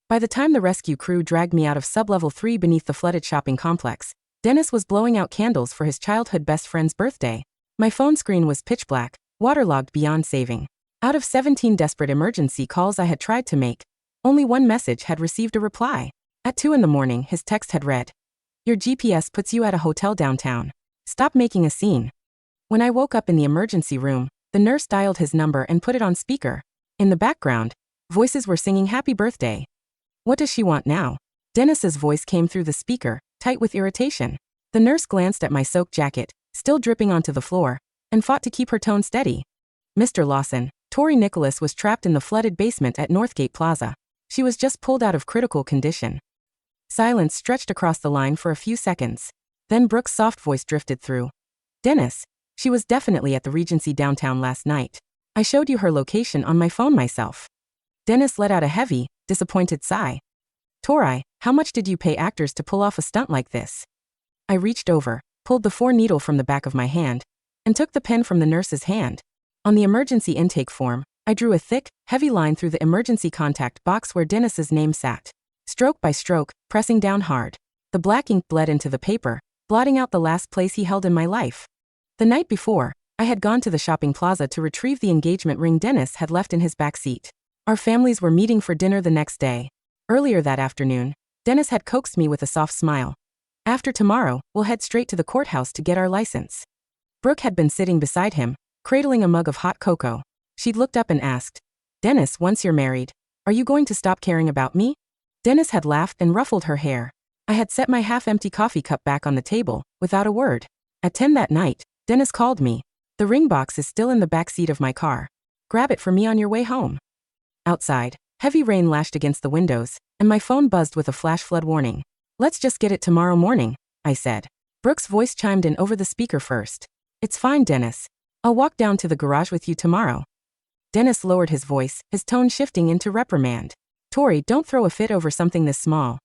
By the time the rescue crew dragged me out of sublevel 3 beneath the flooded shopping complex, Denis was blowing out candles for his childhood best friend's birthday. My phone screen was pitch black, waterlogged beyond saving. Out of 17 desperate emergency calls I had tried to make, only one message had received a reply. At 2 in the morning, his text had read, "Your GPS puts you at a hotel downtown. Stop making a scene." When I woke up in the emergency room, the nurse dialed his number and put it on speaker. In the background, voices were singing happy birthday. "What does she want now?" Denis's voice came through the speaker, tight with irritation. The nurse glanced at my soaked jacket, still dripping onto the floor, and fought to keep her tone steady. "Mr. Lawson, Tori Nicholas was trapped in the flooded basement at Northgate Plaza. She was just pulled out of critical condition." Silence stretched across the line for a few seconds. Then Brooke's soft voice drifted through. "Denis, she was definitely at the Regency downtown last night. I showed you her location on my phone myself." Denis let out a heavy, disappointed sigh. "Tori, how much did you pay actors to pull off a stunt like this?" I reached over, pulled the 4 needle from the back of my hand, and took the pen from the nurse's hand. On the emergency intake form, I drew a thick, heavy line through the emergency contact box where Denis's name sat. Stroke by stroke, pressing down hard. The black ink bled into the paper, blotting out the last place he held in my life. The night before, I had gone to the shopping plaza to retrieve the engagement ring Denis had left in his back seat. Our families were meeting for dinner the next day. Earlier that afternoon, Denis had coaxed me with a soft smile. "After tomorrow, we'll head straight to the courthouse to get our license." Brooke had been sitting beside him, cradling a mug of hot cocoa. She'd looked up and asked, "Denis, once you're married, are you going to stop caring about me?" Denis had laughed and ruffled her hair. I had set my half-empty coffee cup back on the table, without a word. At 10 that night, Denis called me. "The ring box is still in the back seat of my car. Grab it for me on your way home." Outside, heavy rain lashed against the windows, and my phone buzzed with a flash flood warning. "Let's just get it tomorrow morning," I said. Brooke's voice chimed in over the speaker first. "It's fine, Denis. I'll walk down to the garage with you tomorrow." Denis lowered his voice, his tone shifting into reprimand. "Tori, don't throw a fit over something this small."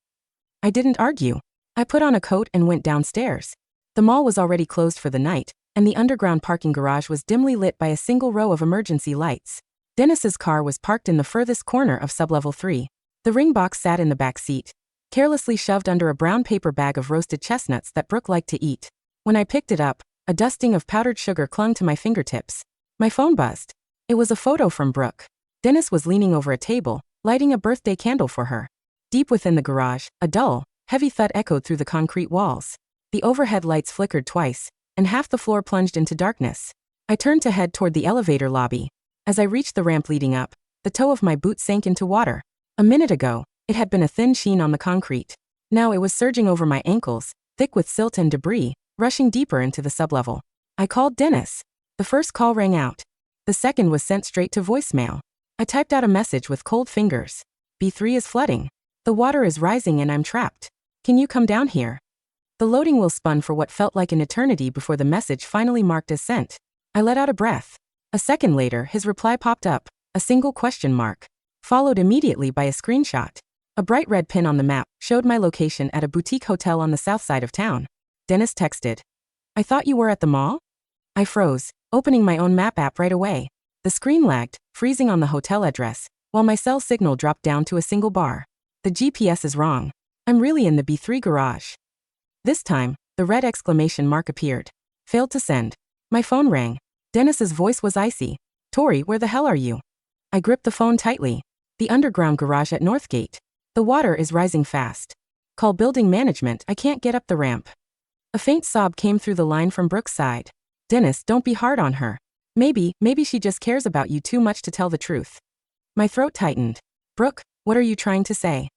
I didn't argue. I put on a coat and went downstairs. The mall was already closed for the night, and the underground parking garage was dimly lit by a single row of emergency lights. Denis's car was parked in the furthest corner of sublevel 3. The ring box sat in the back seat, carelessly shoved under a brown paper bag of roasted chestnuts that Brooke liked to eat. When I picked it up, a dusting of powdered sugar clung to my fingertips. My phone buzzed. It was a photo from Brooke. Denis was leaning over a table, lighting a birthday candle for her. Deep within the garage, a dull, heavy thud echoed through the concrete walls. The overhead lights flickered twice, and half the floor plunged into darkness. I turned to head toward the elevator lobby. As I reached the ramp leading up, the toe of my boot sank into water. A minute ago, it had been a thin sheen on the concrete. Now it was surging over my ankles, thick with silt and debris, rushing deeper into the sublevel. I called Denis. The first call rang out. The second was sent straight to voicemail. I typed out a message with cold fingers. "B3 is flooding. The water is rising and I'm trapped. Can you come down here?" The loading wheel spun for what felt like an eternity before the message finally marked as sent. I let out a breath. A second later, his reply popped up, a single question mark, followed immediately by a screenshot. A bright red pin on the map showed my location at a boutique hotel on the south side of town. Denis texted, "I thought you were at the mall?" I froze, opening my own map app right away. The screen lagged, freezing on the hotel address, while my cell signal dropped down to a single bar. "The GPS is wrong. I'm really in the B3 garage." This time, the red exclamation mark appeared. Failed to send. My phone rang. Denis's voice was icy. "Tori, where the hell are you?" I gripped the phone tightly. "The underground garage at Northgate. The water is rising fast. Call building management, I can't get up the ramp." A faint sob came through the line from Brooke's side. "Denis, don't be hard on her. Maybe she just cares about you too much to tell the truth." My throat tightened. "Brooke, what are you trying to say?"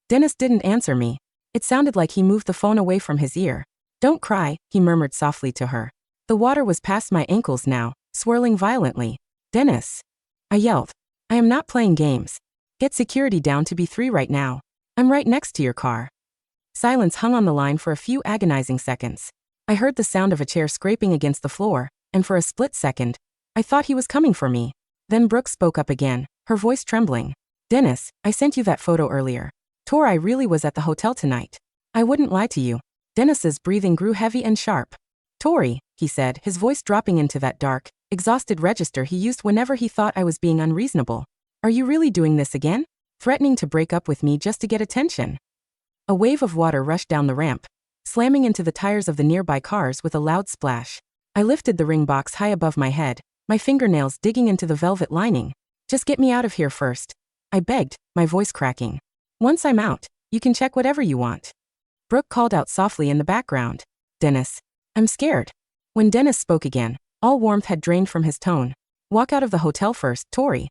Denis didn't answer me. It sounded like he moved the phone away from his ear. "Don't cry," he murmured softly to her. The water was past my ankles now, swirling violently. "Denis," I yelled. "I am not playing games. Get security down to B3 right now. I'm right next to your car." Silence hung on the line for a few agonizing seconds. I heard the sound of a chair scraping against the floor, and for a split second, I thought he was coming for me. Then Brooke spoke up again, her voice trembling. "Denis, I sent you that photo earlier. Tori really was at the hotel tonight. I wouldn't lie to you." Denis's breathing grew heavy and sharp. "Tori," he said, his voice dropping into that dark, exhausted register he used whenever he thought I was being unreasonable. "Are you really doing this again? threatening to break up with me just to get attention. A wave of water rushed down the ramp, slamming into the tires of the nearby cars with a loud splash. I lifted the ring box high above my head, my fingernails digging into the velvet lining. Just get me out of here first, I begged, my voice cracking. Once I'm out, you can check whatever you want. Brooke called out softly in the background. Denis. I'm scared. When Denis spoke again, all warmth had drained from his tone. Walk out of the hotel first, Tori.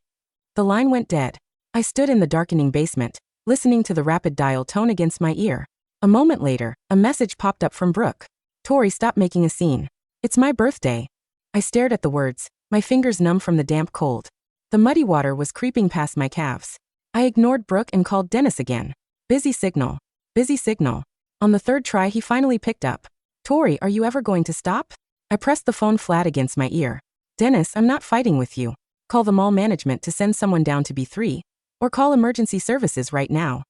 The line went dead. I stood in the darkening basement, listening to the rapid dial tone against my ear. A moment later, a message popped up from Brooke. Tori, stop making a scene. It's my birthday. I stared at the words, my fingers numb from the damp cold. The muddy water was creeping past my calves. I ignored Brooke and called Denis again. Busy signal. Busy signal. On the third try he finally picked up. Tori, are you ever going to stop? I pressed the phone flat against my ear. Denis, I'm not fighting with you. Call the mall management to send someone down to B3. Or call emergency services right now.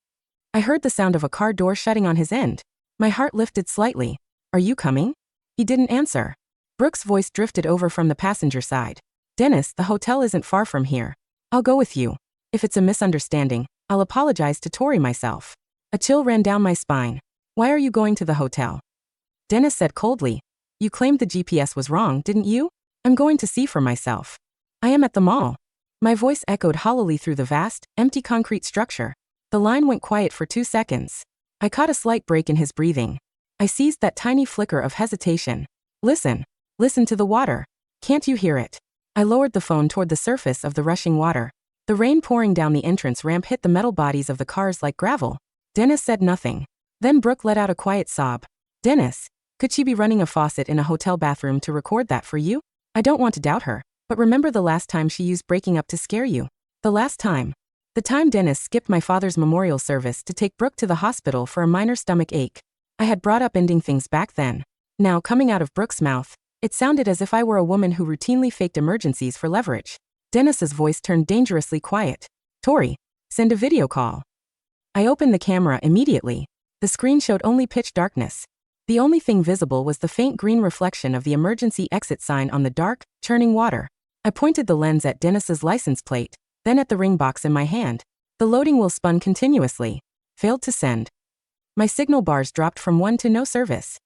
I heard the sound of a car door shutting on his end. My heart lifted slightly. Are you coming? He didn't answer. Brooke's voice drifted over from the passenger side. Denis, the hotel isn't far from here. I'll go with you. If it's a misunderstanding, I'll apologize to Tori myself. A chill ran down my spine. Why are you going to the hotel? Denis said coldly. You claimed the GPS was wrong, didn't you? I'm going to see for myself. I am at the mall. My voice echoed hollowly through the vast, empty concrete structure. The line went quiet for 2 seconds. I caught a slight break in his breathing. I seized that tiny flicker of hesitation. Listen. Listen to the water. Can't you hear it? I lowered the phone toward the surface of the rushing water. The rain pouring down the entrance ramp hit the metal bodies of the cars like gravel. Denis said nothing. Then Brooke let out a quiet sob. Denis, could she be running a faucet in a hotel bathroom to record that for you? I don't want to doubt her, but remember the last time she used breaking up to scare you? The last time. The time Denis skipped my father's memorial service to take Brooke to the hospital for a minor stomach ache. I had brought up ending things back then. Now, coming out of Brooke's mouth, it sounded as if I were a woman who routinely faked emergencies for leverage. Denis's voice turned dangerously quiet. Tori, send a video call. I opened the camera immediately. The screen showed only pitch darkness. The only thing visible was the faint green reflection of the emergency exit sign on the dark, churning water. I pointed the lens at Denis's license plate, then at the ring box in my hand. The loading wheel spun continuously. Failed to send. My signal bars dropped from 1 to no service.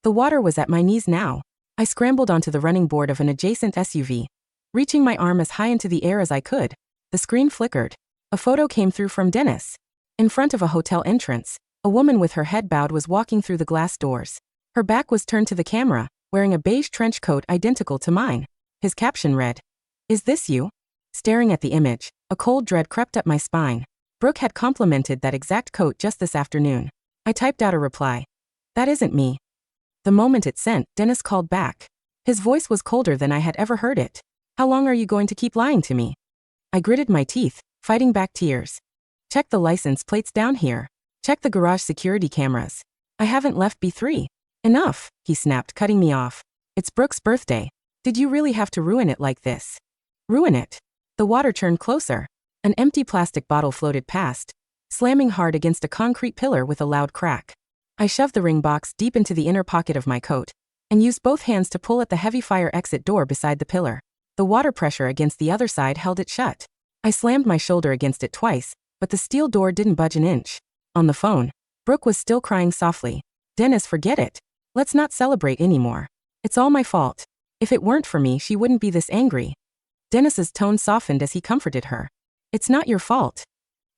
The water was at my knees now. I scrambled onto the running board of an adjacent SUV. Reaching my arm as high into the air as I could, the screen flickered. A photo came through from Denis. In front of a hotel entrance, a woman with her head bowed was walking through the glass doors. Her back was turned to the camera, wearing a beige trench coat identical to mine. His caption read, "Is this you?" Staring at the image, a cold dread crept up my spine. Brooke had complimented that exact coat just this afternoon. I typed out a reply. That isn't me. The moment it sent, Denis called back. His voice was colder than I had ever heard it. How long are you going to keep lying to me? I gritted my teeth, fighting back tears. Check the license plates down here. Check the garage security cameras. I haven't left B3. Enough, he snapped, cutting me off. It's Brooke's birthday. Did you really have to ruin it like this? Ruin it? The water churned closer. An empty plastic bottle floated past, slamming hard against a concrete pillar with a loud crack. I shoved the ring box deep into the inner pocket of my coat and used both hands to pull at the heavy fire exit door beside the pillar. The water pressure against the other side held it shut. I slammed my shoulder against it twice, but the steel door didn't budge an inch. On the phone, Brooke was still crying softly. Denis, forget it. Let's not celebrate anymore. It's all my fault. If it weren't for me, she wouldn't be this angry. Denis's tone softened as he comforted her. It's not your fault.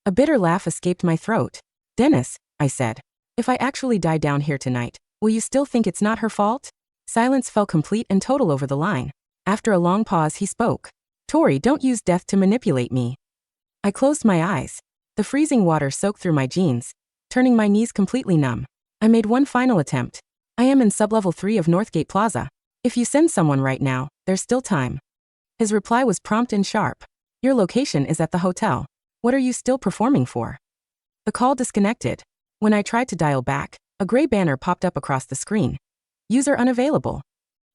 A bitter laugh escaped my throat. Denis, I said, if I actually die down here tonight, will you still think it's not her fault? Silence fell complete and total over the line. After a long pause, he spoke. Tori, don't use death to manipulate me. I closed my eyes. The freezing water soaked through my jeans, turning my knees completely numb. I made one final attempt. I am in sublevel 3 of Northgate Plaza. If you send someone right now, there's still time. His reply was prompt and sharp. Your location is at the hotel. What are you still performing for? The call disconnected. When I tried to dial back, a gray banner popped up across the screen. User unavailable.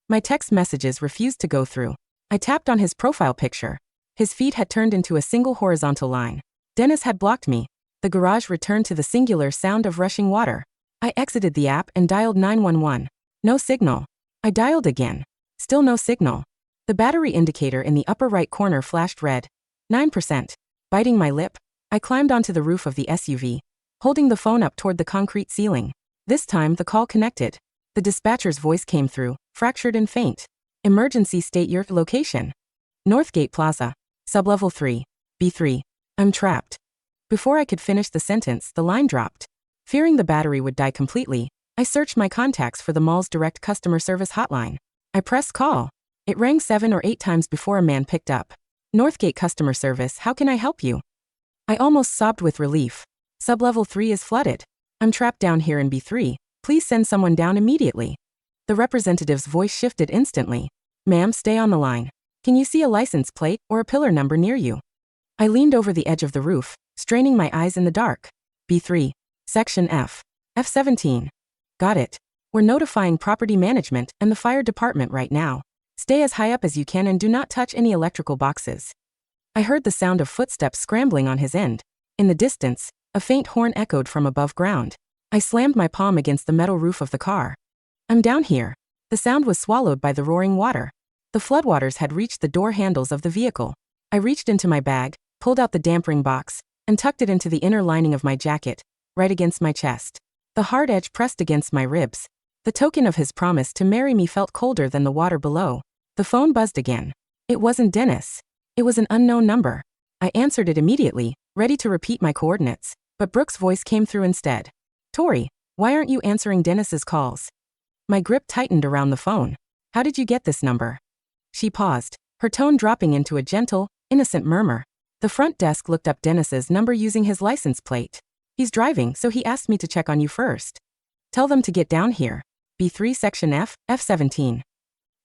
My text messages refused to go through. I tapped on his profile picture. His feed had turned into a single horizontal line. Denis had blocked me. The garage returned to the singular sound of rushing water. I exited the app and dialed 911. No signal. I dialed again. Still no signal. The battery indicator in the upper right corner flashed red. 9%. Biting my lip, I climbed onto the roof of the SUV, holding the phone up toward the concrete ceiling. This time, the call connected. The dispatcher's voice came through, fractured and faint. Emergency, state your location. Northgate Plaza. Sublevel 3. B3. I'm trapped. Before I could finish the sentence, the line dropped. Fearing the battery would die completely, I searched my contacts for the mall's direct customer service hotline. I pressed call. It rang 7 or 8 times before a man picked up. Northgate customer service, how can I help you? I almost sobbed with relief. Sublevel 3 is flooded. I'm trapped down here in B3. Please send someone down immediately. The representative's voice shifted instantly. Ma'am, stay on the line. Can you see a license plate or a pillar number near you? I leaned over the edge of the roof, straining my eyes in the dark. B3. Section F. F17. Got it. We're notifying property management and the fire department right now. Stay as high up as you can and do not touch any electrical boxes. I heard the sound of footsteps scrambling on his end. In the distance, a faint horn echoed from above ground. I slammed my palm against the metal roof of the car. I'm down here. The sound was swallowed by the roaring water. The floodwaters had reached the door handles of the vehicle. I reached into my bag, pulled out the dampering box, and tucked it into the inner lining of my jacket, right against my chest. The hard edge pressed against my ribs. The token of his promise to marry me felt colder than the water below. The phone buzzed again. It wasn't Denis. It was an unknown number. I answered it immediately, ready to repeat my coordinates, but Brooke's voice came through instead. Tori, why aren't you answering Denis's calls? My grip tightened around the phone. How did you get this number? She paused, her tone dropping into a gentle, innocent murmur. The front desk looked up Denis's number using his license plate. He's driving, so he asked me to check on you first. Tell them to get down here. B3 Section F, F17.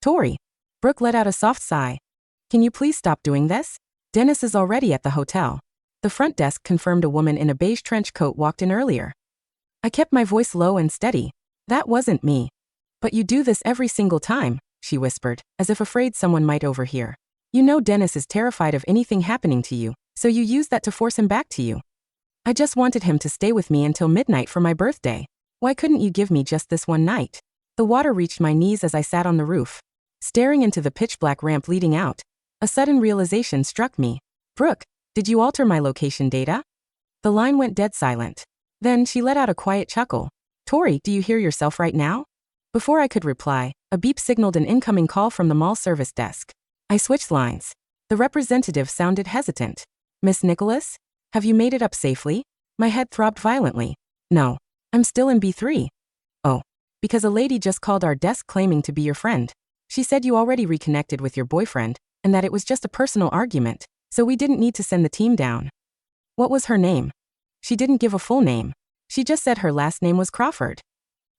Tori. Brooke let out a soft sigh. Can you please stop doing this? Denis is already at the hotel. The front desk confirmed a woman in a beige trench coat walked in earlier. I kept my voice low and steady. That wasn't me. But you do this every single time, she whispered, as if afraid someone might overhear. You know Denis is terrified of anything happening to you, so you use that to force him back to you. I just wanted him to stay with me until midnight for my birthday. Why couldn't you give me just this one night? The water reached my knees as I sat on the roof. Staring into the pitch-black ramp leading out, a sudden realization struck me. Brooke, did you alter my location data? The line went dead silent. Then she let out a quiet chuckle. Tori, do you hear yourself right now? Before I could reply, a beep signaled an incoming call from the mall service desk. I switched lines. The representative sounded hesitant. Miss Nicholas? Have you made it up safely? My head throbbed violently. No. I'm still in B3. Oh. Because a lady just called our desk claiming to be your friend. She said you already reconnected with your boyfriend, and that it was just a personal argument, so we didn't need to send the team down. What was her name? She didn't give a full name. She just said her last name was Crawford.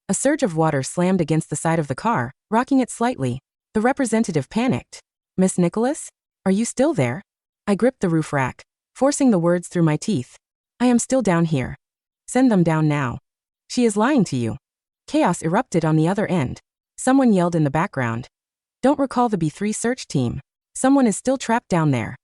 A surge of water slammed against the side of the car, rocking it slightly. The representative panicked. Miss Nicholas? Are you still there? I gripped the roof rack, forcing the words through my teeth. I am still down here. Send them down now. She is lying to you. Chaos erupted on the other end. Someone yelled in the background. Don't recall the B3 search team. Someone is still trapped down there.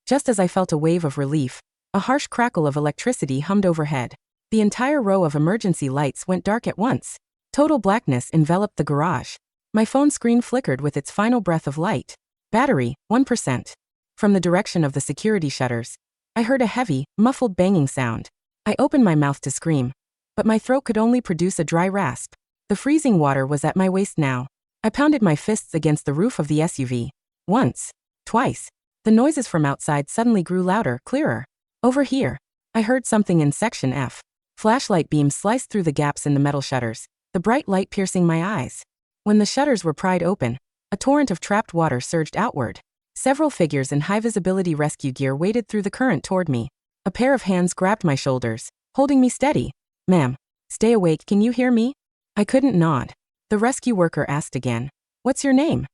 Just as I felt a wave of relief, a harsh crackle of electricity hummed overhead. The entire row of emergency lights went dark at once. Total blackness enveloped the garage. My phone screen flickered with its final breath of light. Battery, 1%. From the direction of the security shutters, I heard a heavy, muffled banging sound. I opened my mouth to scream, but my throat could only produce a dry rasp. The freezing water was at my waist now. I pounded my fists against the roof of the SUV. Once. Twice. The noises from outside suddenly grew louder, clearer. Over here. I heard something in Section F. Flashlight beams sliced through the gaps in the metal shutters, the bright light piercing my eyes. When the shutters were pried open, a torrent of trapped water surged outward. Several figures in high-visibility rescue gear waded through the current toward me. A pair of hands grabbed my shoulders, holding me steady. Ma'am, stay awake, can you hear me? I couldn't nod. The rescue worker asked again. What's your name?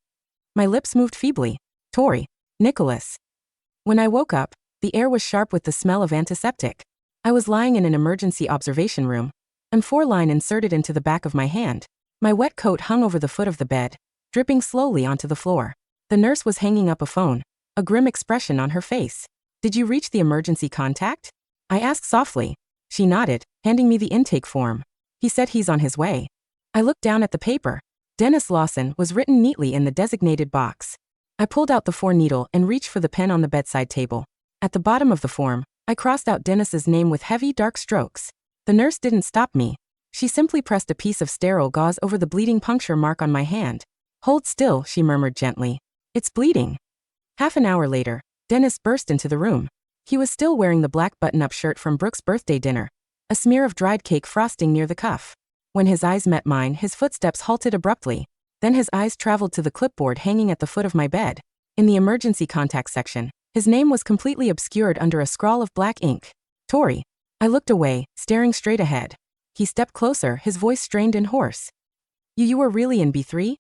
My lips moved feebly. Tori. Nicholas. When I woke up, the air was sharp with the smell of antiseptic. I was lying in an emergency observation room, M4 line inserted into the back of my hand. My wet coat hung over the foot of the bed, dripping slowly onto the floor. The nurse was hanging up a phone, a grim expression on her face. Did you reach the emergency contact? I asked softly. She nodded, handing me the intake form. He said he's on his way. I looked down at the paper. Denis Lawson was written neatly in the designated box. I pulled out the 4 needle and reached for the pen on the bedside table. At the bottom of the form, I crossed out Denis's name with heavy, dark strokes. The nurse didn't stop me. She simply pressed a piece of sterile gauze over the bleeding puncture mark on my hand. Hold still, she murmured gently. It's bleeding. Half an hour later, Denis burst into the room. He was still wearing the black button-up shirt from Brooke's birthday dinner, a smear of dried cake frosting near the cuff. When his eyes met mine, his footsteps halted abruptly. Then his eyes traveled to the clipboard hanging at the foot of my bed. In the emergency contact section, his name was completely obscured under a scrawl of black ink. Tori. I looked away, staring straight ahead. He stepped closer, his voice strained and hoarse. You were really in B3?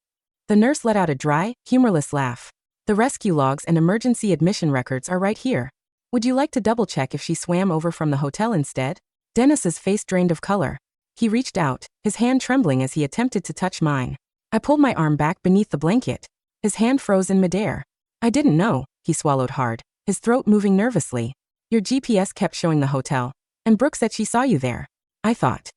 The nurse let out a dry, humorless laugh. The rescue logs and emergency admission records are right here. Would you like to double-check if she swam over from the hotel instead? Denis's face drained of color. He reached out, his hand trembling as he attempted to touch mine. I pulled my arm back beneath the blanket. His hand froze in midair. I didn't know, he swallowed hard, his throat moving nervously. Your GPS kept showing the hotel, and Brooke said she saw you there. I thought.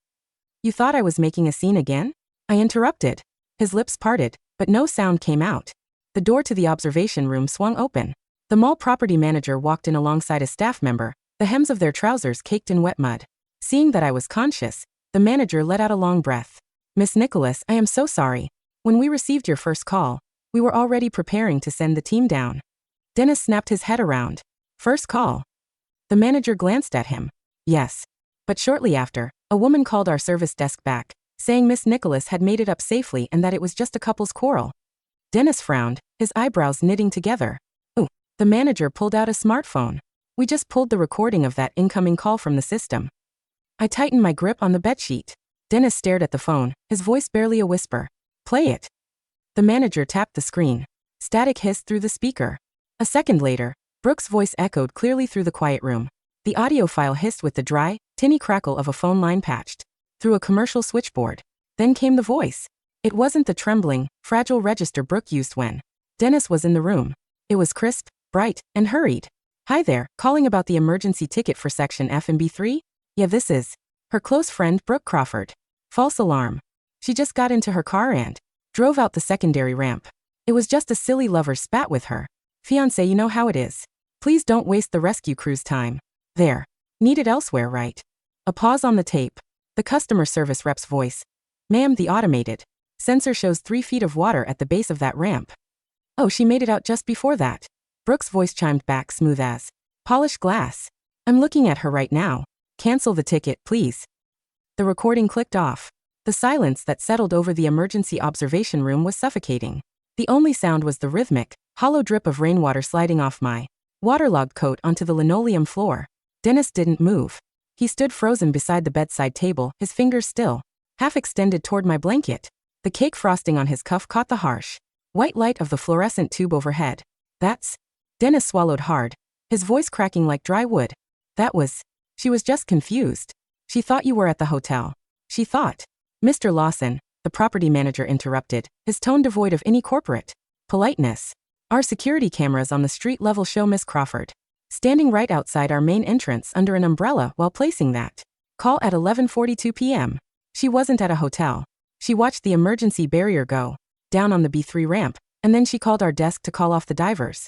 You thought I was making a scene again? I interrupted. His lips parted, but no sound came out. The door to the observation room swung open. The mall property manager walked in alongside a staff member, the hems of their trousers caked in wet mud. Seeing that I was conscious, the manager let out a long breath. Miss Nicholas, I am so sorry. When we received your first call, we were already preparing to send the team down. Denis snapped his head around. First call. The manager glanced at him. Yes. But shortly after, a woman called our service desk back, saying Miss Nicholas had made it up safely and that it was just a couple's quarrel. Denis frowned, his eyebrows knitting together. Ooh. The manager pulled out a smartphone. We just pulled the recording of that incoming call from the system. I tightened my grip on the bedsheet. Denis stared at the phone, his voice barely a whisper. Play it. The manager tapped the screen. Static hissed through the speaker. A second later, Brooke's voice echoed clearly through the quiet room. The audio file hissed with the dry, tinny crackle of a phone line patched through a commercial switchboard. Then came the voice. It wasn't the trembling, fragile register Brooke used when Denis was in the room. It was crisp, bright, and hurried. Hi there, calling about the emergency ticket for section F and B3? Yeah, this is her close friend Brooke Crawford. False alarm. She just got into her car and drove out the secondary ramp. It was just a silly lover spat with her fiancé, you know how it is. Please don't waste the rescue crew's time. There. Need it elsewhere, right? A pause on the tape. The customer service rep's voice. Ma'am, the automated sensor shows 3 feet of water at the base of that ramp. Oh, she made it out just before that. Brooke's voice chimed back smooth as polished glass. I'm looking at her right now. Cancel the ticket, please. The recording clicked off. The silence that settled over the emergency observation room was suffocating. The only sound was the rhythmic, hollow drip of rainwater sliding off my waterlogged coat onto the linoleum floor. Denis didn't move. He stood frozen beside the bedside table, his fingers still half extended toward my blanket. The cake frosting on his cuff caught the harsh white light of the fluorescent tube overhead. That's... Denis swallowed hard, his voice cracking like dry wood. That was... She was just confused. She thought you were at the hotel. She thought... Mr. Lawson, the property manager interrupted, his tone devoid of any corporate politeness. Our security cameras on the street level show Miss Crawford standing right outside our main entrance under an umbrella while placing that call at 11:42 p.m. She wasn't at a hotel. She watched the emergency barrier go down on the B3 ramp, and then she called our desk to call off the divers.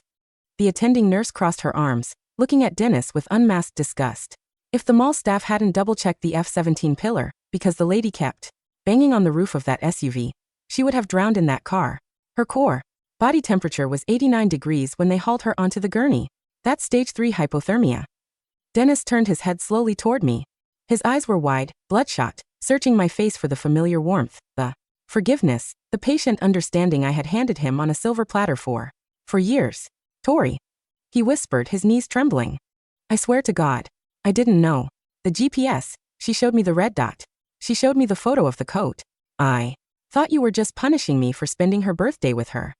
The attending nurse crossed her arms, looking at Denis with unmasked disgust. If the mall staff hadn't double-checked the F-17 pillar, because the lady kept banging on the roof of that SUV, she would have drowned in that car. Her core body temperature was 89 degrees when they hauled her onto the gurney. That's stage 3 hypothermia. Denis turned his head slowly toward me. His eyes were wide, bloodshot, searching my face for the familiar warmth, the forgiveness, the patient understanding I had handed him on a silver platter for years. Tori. He whispered, his knees trembling. I swear to God. I didn't know. The GPS, she showed me the red dot. She showed me the photo of the coat. I thought you were just punishing me for spending her birthday with her.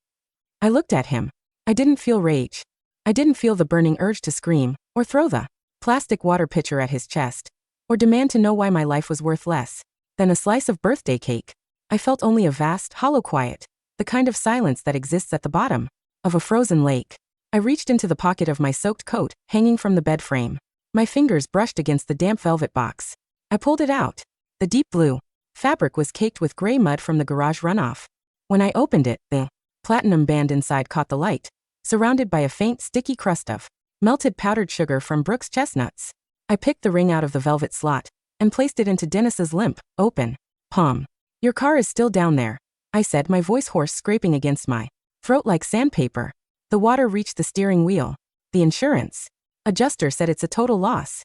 I looked at him. I didn't feel rage. I didn't feel the burning urge to scream, or throw the plastic water pitcher at his chest, or demand to know why my life was worth less than a slice of birthday cake. I felt only a vast, hollow quiet, the kind of silence that exists at the bottom of a frozen lake. I reached into the pocket of my soaked coat, hanging from the bed frame. My fingers brushed against the damp velvet box. I pulled it out. The deep blue fabric was caked with gray mud from the garage runoff. When I opened it, the platinum band inside caught the light, surrounded by a faint, sticky crust of Melted powdered sugar from Brooke's chestnuts. I picked the ring out of the velvet slot and placed it into Denis's limp, open palm. Your car is still down there, I said, my voice hoarse, scraping against my throat like sandpaper. The water reached the steering wheel. The insurance adjuster said it's a total loss.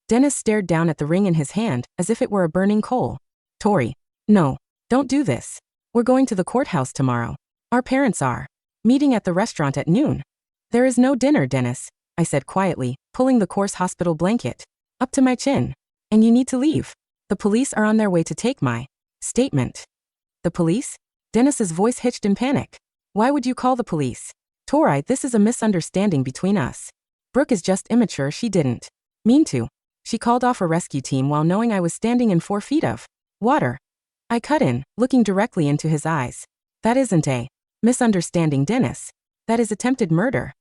Denis stared down at the ring in his hand as if it were a burning coal. Tori, no, don't do this. We're going to the courthouse tomorrow. Our parents are meeting at the restaurant at noon. There is no dinner, Denis, I said quietly, pulling the coarse hospital blanket up to my chin. And you need to leave. The police are on their way to take my statement. The police? Denis's voice hitched in panic. Why would you call the police? Tori, this is a misunderstanding between us. Brooke is just immature, she didn't mean to. She called off a rescue team while knowing I was standing in 4 feet of water. I cut in, looking directly into his eyes. That isn't a misunderstanding, Denis. That is attempted murder.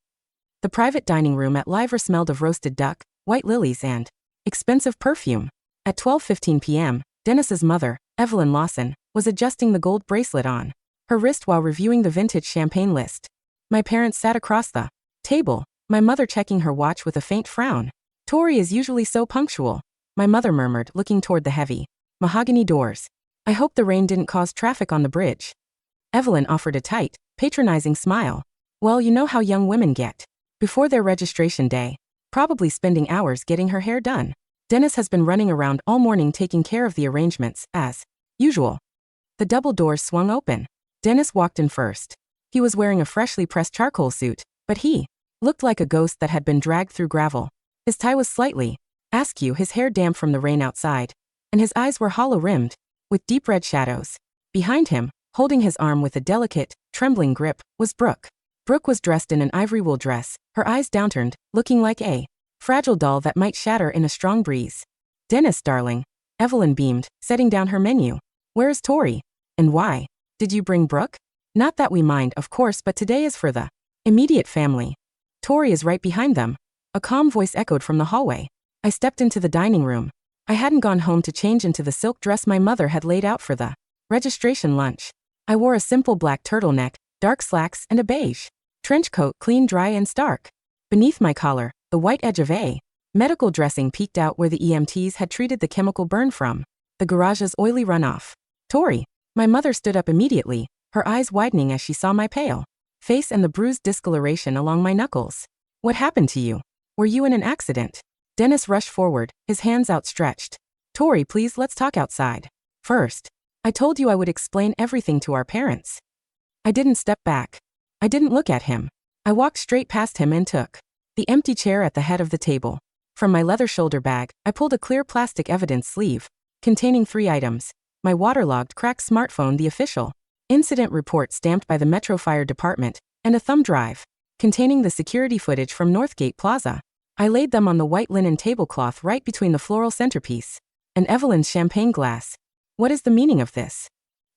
The private dining room at Liver smelled of roasted duck, white lilies and expensive perfume. At 12:15 p.m., Denis's mother, Evelyn Lawson, was adjusting the gold bracelet on her wrist while reviewing the vintage champagne list. My parents sat across the table, my mother checking her watch with a faint frown. Tori is usually so punctual, my mother murmured, looking toward the heavy mahogany doors. I hope the rain didn't cause traffic on the bridge. Evelyn offered a tight, patronizing smile. Well, you know how young women get before their registration day, probably spending hours getting her hair done. Denis has been running around all morning taking care of the arrangements, as usual. The double doors swung open. Denis walked in first. He was wearing a freshly pressed charcoal suit, but he looked like a ghost that had been dragged through gravel. His tie was slightly askew, his hair damp from the rain outside, and his eyes were hollow-rimmed, with deep red shadows. Behind him, holding his arm with a delicate, trembling grip, was Brooke. Brooke was dressed in an ivory wool dress, her eyes downturned, looking like a fragile doll that might shatter in a strong breeze. Denis, darling, Evelyn beamed, setting down her menu. Where is Tori? And why did you bring Brooke? Not that we mind, of course, but today is for the immediate family. Tori is right behind them. A calm voice echoed from the hallway. I stepped into the dining room. I hadn't gone home to change into the silk dress my mother had laid out for the registration lunch. I wore a simple black turtleneck, dark slacks, and a beige trench coat, clean, dry, and stark. Beneath my collar, the white edge of a medical dressing peeked out where the EMTs had treated the chemical burn from the garage's oily runoff. Tori. My mother stood up immediately, her eyes widening as she saw my pale face and the bruised discoloration along my knuckles. What happened to you? Were you in an accident? Denis rushed forward, his hands outstretched. Tori, please, let's talk outside. First. I told you I would explain everything to our parents. I didn't step back. I didn't look at him. I walked straight past him and took the empty chair at the head of the table. From my leather shoulder bag, I pulled a clear plastic evidence sleeve containing 3 items. My waterlogged cracked smartphone, the official incident report stamped by the Metro Fire Department, and a thumb drive containing the security footage from Northgate Plaza. I laid them on the white linen tablecloth right between the floral centerpiece and Evelyn's champagne glass. What is the meaning of this?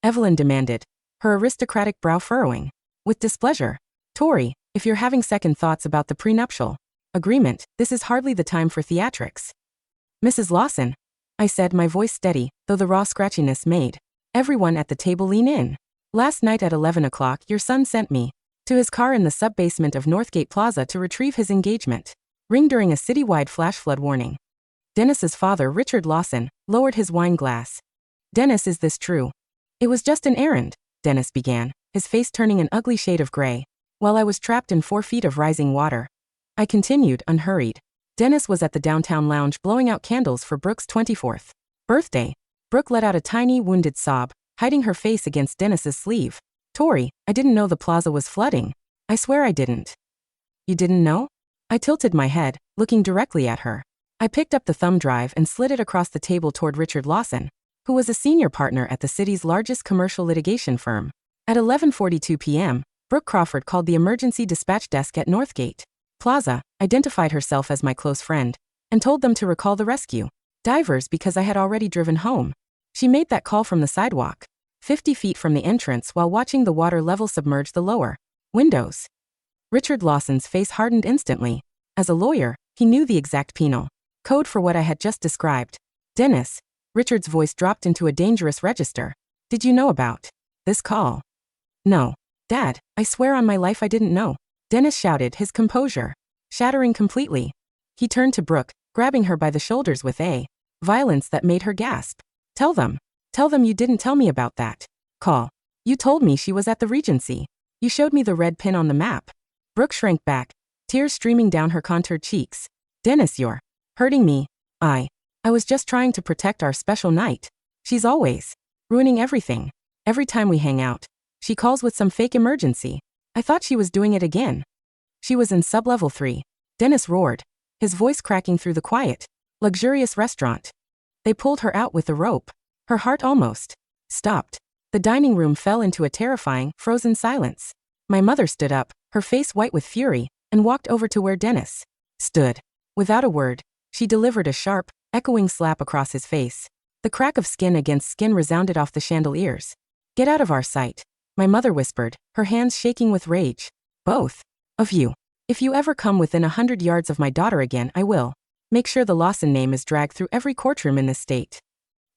Evelyn demanded, her aristocratic brow furrowing with displeasure. Tori, if you're having second thoughts about the prenuptial agreement, this is hardly the time for theatrics. Mrs. Lawson, I said, my voice steady, though the raw scratchiness made everyone at the table lean in. Last night at 11 o'clock, your son sent me to his car in the sub-basement of Northgate Plaza to retrieve his engagement ring during a citywide flash flood warning. Denis's father, Richard Lawson, lowered his wine glass. Denis, is this true? It was just an errand, Denis began, his face turning an ugly shade of gray, while I was trapped in 4 feet of rising water. I continued, unhurried. Denis was at the downtown lounge blowing out candles for Brooke's 24th birthday. Brooke let out a tiny, wounded sob, hiding her face against Denis's sleeve. Tori, I didn't know the plaza was flooding. I swear I didn't. You didn't know? I tilted my head, looking directly at her. I picked up the thumb drive and slid it across the table toward Richard Lawson, who was a senior partner at the city's largest commercial litigation firm. At 11:42 p.m., Brooke Crawford called the emergency dispatch desk at Northgate Plaza, identified herself as my close friend, and told them to recall the rescue divers because I had already driven home. She made that call from the sidewalk, 50 feet from the entrance, while watching the water level submerge the lower windows. Richard Lawson's face hardened instantly. As a lawyer, he knew the exact penal code for what I had just described. Denis, Richard's voice dropped into a dangerous register. Did you know about this call? No. Dad, I swear on my life I didn't know. Denis shouted, his composure shattering completely. He turned to Brooke, grabbing her by the shoulders with a violence that made her gasp. Tell them you didn't tell me about that call. You told me she was at the Regency. You showed me the red pin on the map. Brooke shrank back, tears streaming down her contoured cheeks. Denis, you're hurting me. I was just trying to protect our special night. She's always ruining everything. Every time we hang out, she calls with some fake emergency. I thought she was doing it again. She was in sublevel 3. Denis roared, his voice cracking through the quiet, luxurious restaurant. They pulled her out with a rope. Her heart almost stopped. The dining room fell into a terrifying, frozen silence. My mother stood up, her face white with fury, and walked over to where Denis stood. Without a word, she delivered a sharp, echoing slap across his face. The crack of skin against skin resounded off the chandeliers. Get out of our sight, my mother whispered, her hands shaking with rage. Both of you. If you ever come within 100 yards of my daughter again, I will make sure the Lawson name is dragged through every courtroom in this state.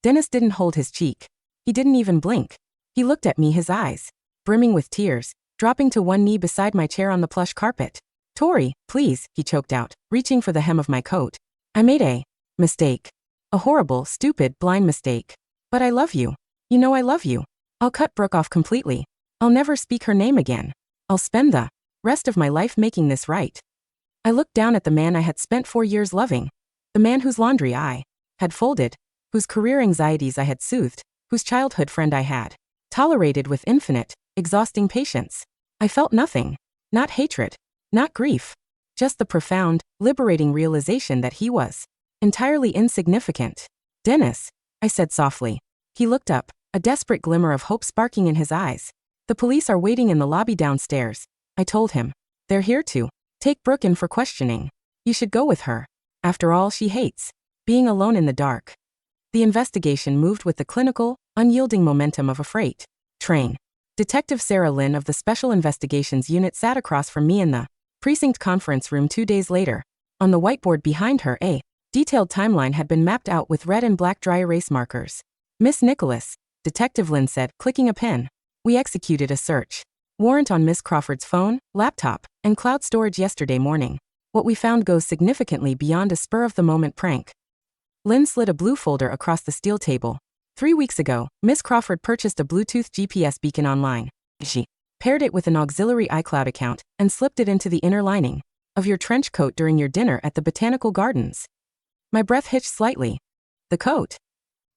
Denis didn't hold his cheek. He didn't even blink. He looked at me, his eyes brimming with tears, dropping to one knee beside my chair on the plush carpet. Tori, please, he choked out, reaching for the hem of my coat. I made a mistake. A horrible, stupid, blind mistake. But I love you. You know I love you. I'll cut Brooke off completely. I'll never speak her name again. I'll spend the rest of my life making this right. I looked down at the man I had spent 4 years loving. The man whose laundry I had folded, whose career anxieties I had soothed, whose childhood friend I had tolerated with infinite, exhausting patience. I felt nothing. Not hatred. Not grief. Just the profound, liberating realization that he was entirely insignificant. Denis, I said softly. He looked up, a desperate glimmer of hope sparking in his eyes. The police are waiting in the lobby downstairs, I told him. They're here to take Brooke in for questioning. You should go with her. After all, she hates being alone in the dark. The investigation moved with the clinical, unyielding momentum of a freight train. Detective Sarah Lynn of the Special Investigations Unit sat across from me in the precinct conference room 2 days later. On the whiteboard behind her, a detailed timeline had been mapped out with red and black dry erase markers. Miss Nicholas, Detective Lynn said, clicking a pen. We executed a search warrant on Miss Crawford's phone, laptop, and cloud storage yesterday morning. What we found goes significantly beyond a spur-of-the-moment prank. Lynn slid a blue folder across the steel table. 3 weeks ago, Miss Crawford purchased a Bluetooth GPS beacon online. She paired it with an auxiliary iCloud account and slipped it into the inner lining of your trench coat during your dinner at the Botanical Gardens. My breath hitched slightly. The coat?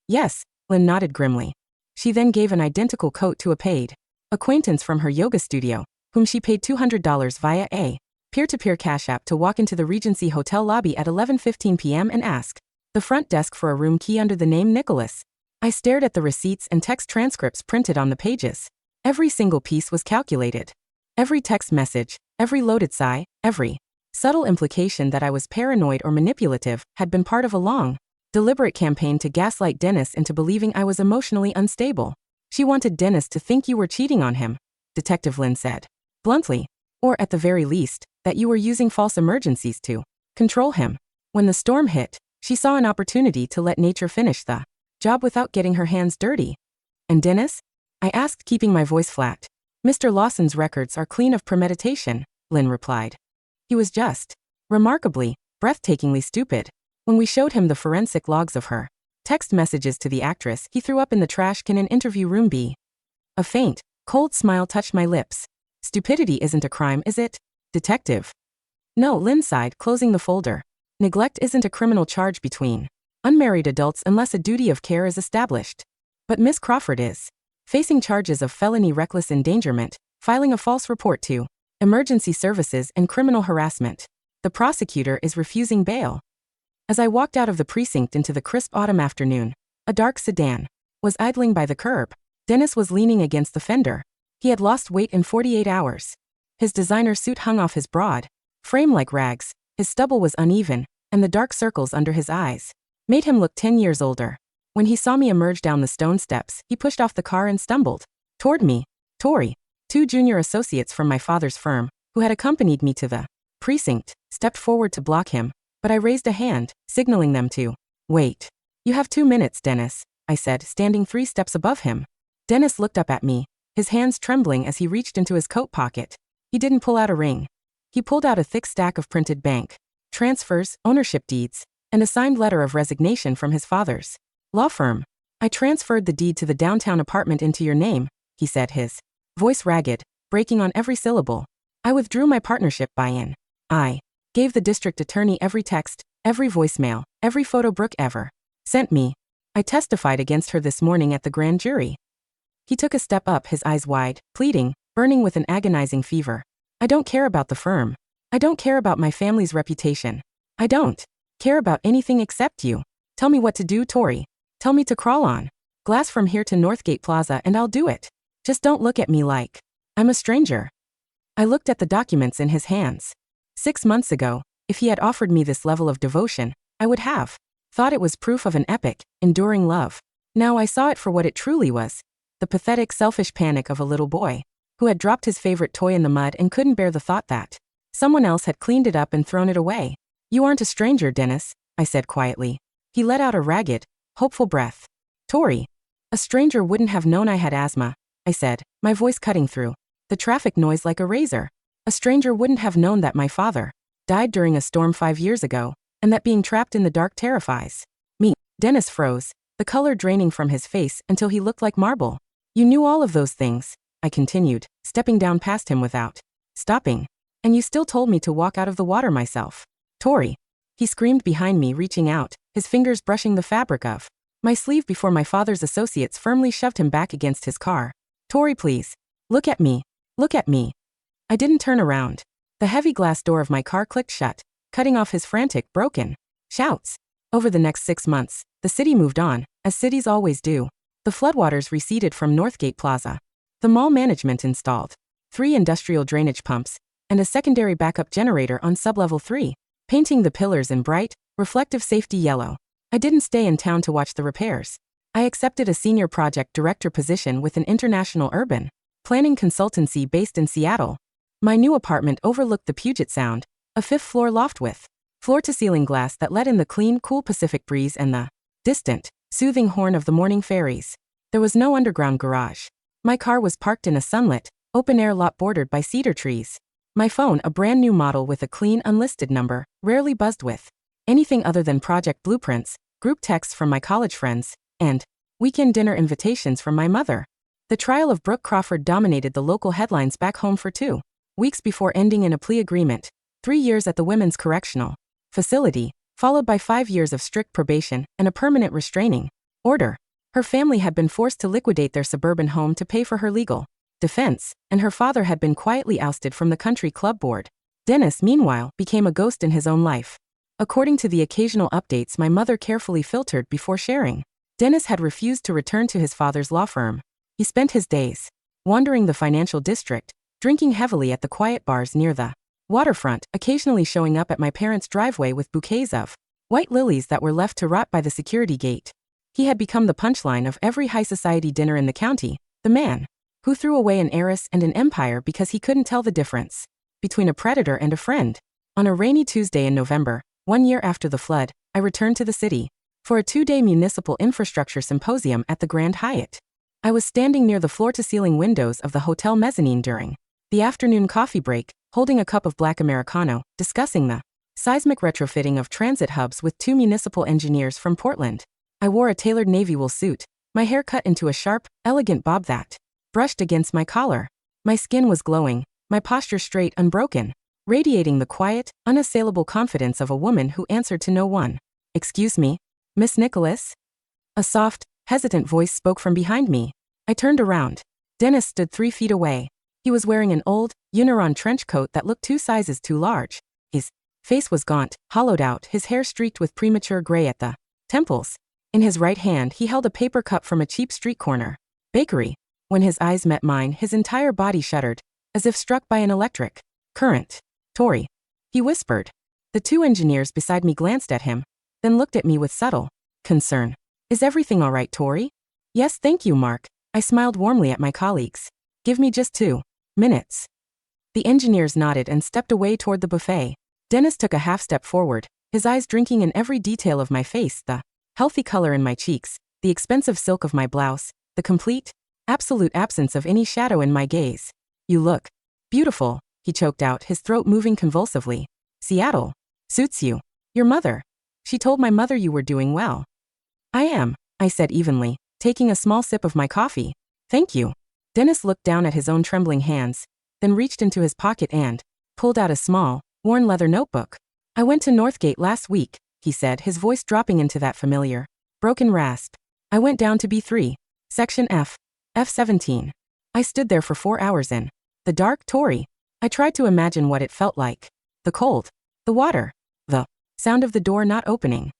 Yes, Lynn nodded grimly. She then gave an identical coat to a paid acquaintance from her yoga studio, whom she paid $200 via a peer-to-peer cash app to walk into the Regency Hotel lobby at 11:15 p.m. and ask the front desk for a room key under the name Nicholas. I stared at the receipts and text transcripts printed on the pages. Every single piece was calculated. Every text message, every loaded sigh, every subtle implication that I was paranoid or manipulative had been part of a long, deliberate campaign to gaslight Denis into believing I was emotionally unstable. She wanted Denis to think you were cheating on him, Detective Lynn said. Bluntly. Or at the very least, that you were using false emergencies to control him. When the storm hit, she saw an opportunity to let nature finish the job without getting her hands dirty. And Denis? I asked, keeping my voice flat. Mr. Lawson's records are clean of premeditation, Lynn replied. He was just remarkably, breathtakingly stupid. When we showed him the forensic logs of her text messages to the actress he threw up in the trash can in interview room B. A faint, cold smile touched my lips. Stupidity isn't a crime, is it, Detective? No, Lynn sighed, closing the folder. Neglect isn't a criminal charge between unmarried adults unless a duty of care is established. But Miss Crawford is facing charges of felony reckless endangerment, filing a false report to emergency services, and criminal harassment. The prosecutor is refusing bail. As I walked out of the precinct into the crisp autumn afternoon, a dark sedan was idling by the curb. Denis was leaning against the fender. He had lost weight in 48 hours. His designer suit hung off his broad frame like rags, his stubble was uneven, and the dark circles under his eyes made him look 10 years older. When he saw me emerge down the stone steps, he pushed off the car and stumbled toward me. Tori, 2 junior associates from my father's firm, who had accompanied me to the precinct, stepped forward to block him, but I raised a hand, signaling them to wait. You have 2 minutes, Denis, I said, standing 3 steps above him. Denis looked up at me, his hands trembling as he reached into his coat pocket. He didn't pull out a ring. He pulled out a thick stack of printed bank transfers, ownership deeds, and a signed letter of resignation from his father's law firm. I transferred the deed to the downtown apartment into your name, he said, his voice ragged, breaking on every syllable. I withdrew my partnership buy-in. I gave the district attorney every text, every voicemail, every photo Brooke ever sent me. I testified against her this morning at the grand jury. He took a step up, his eyes wide, pleading, burning with an agonizing fever. I don't care about the firm. I don't care about my family's reputation. I don't care about anything except you. Tell me what to do, Tori. Tell me to crawl on glass from here to Northgate Plaza and I'll do it. Just don't look at me like I'm a stranger. I looked at the documents in his hands. 6 months ago, if he had offered me this level of devotion, I would have thought it was proof of an epic, enduring love. Now I saw it for what it truly was. The pathetic, selfish panic of a little boy who had dropped his favorite toy in the mud and couldn't bear the thought that someone else had cleaned it up and thrown it away. You aren't a stranger, Denis, I said quietly. He let out a ragged, hopeful breath. Tori. A stranger wouldn't have known I had asthma, I said, my voice cutting through the traffic noise like a razor. A stranger wouldn't have known that my father died during a storm 5 years ago, and that being trapped in the dark terrifies me. Denis froze, the color draining from his face until he looked like marble. You knew all of those things, I continued, stepping down past him without stopping. And you still told me to walk out of the water myself. Tori. He screamed behind me, reaching out, his fingers brushing the fabric of my sleeve before my father's associates firmly shoved him back against his car. Tori, please. Look at me. Look at me. I didn't turn around. The heavy glass door of my car clicked shut, cutting off his frantic, broken shouts. Over the next 6 months, the city moved on, as cities always do. The floodwaters receded from Northgate Plaza. The mall management installed 3 industrial drainage pumps and a secondary backup generator on sublevel 3, painting the pillars in bright, reflective safety yellow. I didn't stay in town to watch the repairs. I accepted a senior project director position with an international urban planning consultancy based in Seattle. My new apartment overlooked the Puget Sound, a 5th-floor loft with floor-to-ceiling glass that let in the clean, cool Pacific breeze and the distant, soothing horn of the morning ferries. There was no underground garage. My car was parked in a sunlit, open-air lot bordered by cedar trees. My phone, a brand new model with a clean, unlisted number, rarely buzzed with anything other than project blueprints, group texts from my college friends, and weekend dinner invitations from my mother. The trial of Brooke Crawford dominated the local headlines back home for 2 weeks before ending in a plea agreement, 3 years at the Women's Correctional Facility, followed by 5 years of strict probation and a permanent restraining order. Her family had been forced to liquidate their suburban home to pay for her legal defense, and her father had been quietly ousted from the country club board. Denis, meanwhile, became a ghost in his own life. According to the occasional updates my mother carefully filtered before sharing, Denis had refused to return to his father's law firm. He spent his days wandering the financial district, drinking heavily at the quiet bars near the waterfront, occasionally showing up at my parents' driveway with bouquets of white lilies that were left to rot by the security gate. He had become the punchline of every high society dinner in the county, the man who threw away an heiress and an empire because he couldn't tell the difference between a predator and a friend. On a rainy Tuesday in November, 1 year after the flood, I returned to the city for a 2-day municipal infrastructure symposium at the Grand Hyatt. I was standing near the floor-to-ceiling windows of the hotel mezzanine during the afternoon coffee break, holding a cup of black Americano, discussing the seismic retrofitting of transit hubs with 2 municipal engineers from Portland. I wore a tailored navy wool suit, my hair cut into a sharp, elegant bob that brushed against my collar. My skin was glowing, my posture straight, unbroken, radiating the quiet, unassailable confidence of a woman who answered to no one. Excuse me, Miss Nicholas? A soft, hesitant voice spoke from behind me. I turned around. Denis stood 3 feet away. He was wearing an old, Uniron trench coat that looked 2 sizes too large. His face was gaunt, hollowed out, his hair streaked with premature gray at the temples. In his right hand he held a paper cup from a cheap street corner bakery. When his eyes met mine, his entire body shuddered, as if struck by an electric current. Tori, he whispered. The 2 engineers beside me glanced at him, then looked at me with subtle concern. Is everything all right, Tori? Yes, thank you, Mark. I smiled warmly at my colleagues. Give me just 2 minutes. The engineers nodded and stepped away toward the buffet. Denis took a half step forward, his eyes drinking in every detail of my face, the healthy color in my cheeks, the expensive silk of my blouse, the complete, absolute absence of any shadow in my gaze. You look beautiful, he choked out, his throat moving convulsively. Seattle. Suits you. Your mother. She told my mother you were doing well. I am, I said evenly, taking a small sip of my coffee. Thank you. Denis looked down at his own trembling hands, then reached into his pocket and pulled out a small, worn leather notebook. I went to Northgate last week, he said, his voice dropping into that familiar, broken rasp. I went down to B3, Section F, F17. I stood there for 4 hours in the dark, Tory. I tried to imagine what it felt like. The cold, the water, the sound of the door not opening.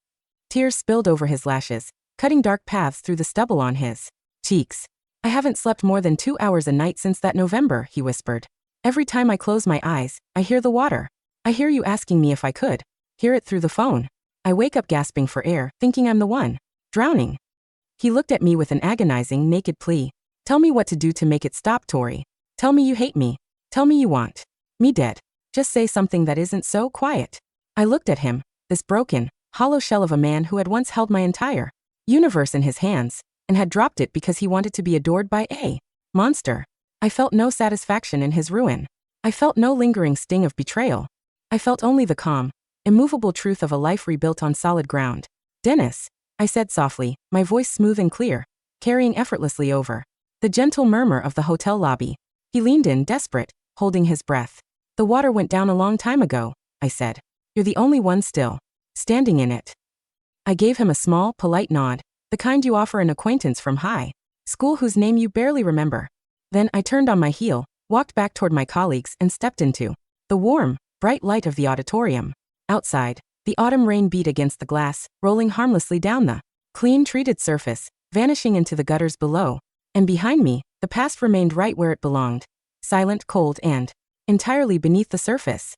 Tears spilled over his lashes, cutting dark paths through the stubble on his cheeks. I haven't slept more than 2 hours a night since that November, he whispered. Every time I close my eyes, I hear the water. I hear you asking me if I could hear it through the phone. I wake up gasping for air, thinking I'm the one drowning. He looked at me with an agonizing, naked plea. Tell me what to do to make it stop, Tori. Tell me you hate me. Tell me you want me dead. Just say something that isn't so quiet. I looked at him, this broken, hollow shell of a man who had once held my entire universe in his hands, and had dropped it because he wanted to be adored by a monster. I felt no satisfaction in his ruin. I felt no lingering sting of betrayal. I felt only the calm, immovable truth of a life rebuilt on solid ground. Denis, I said softly, my voice smooth and clear, carrying effortlessly over the gentle murmur of the hotel lobby. He leaned in, desperate, holding his breath. The water went down a long time ago, I said. You're the only one still standing in it. I gave him a small, polite nod, the kind you offer an acquaintance from high school whose name you barely remember. Then I turned on my heel, walked back toward my colleagues, and stepped into the warm, bright light of the auditorium. Outside, the autumn rain beat against the glass, rolling harmlessly down the clean, treated surface, vanishing into the gutters below. And behind me, the past remained right where it belonged, silent, cold, and entirely beneath the surface.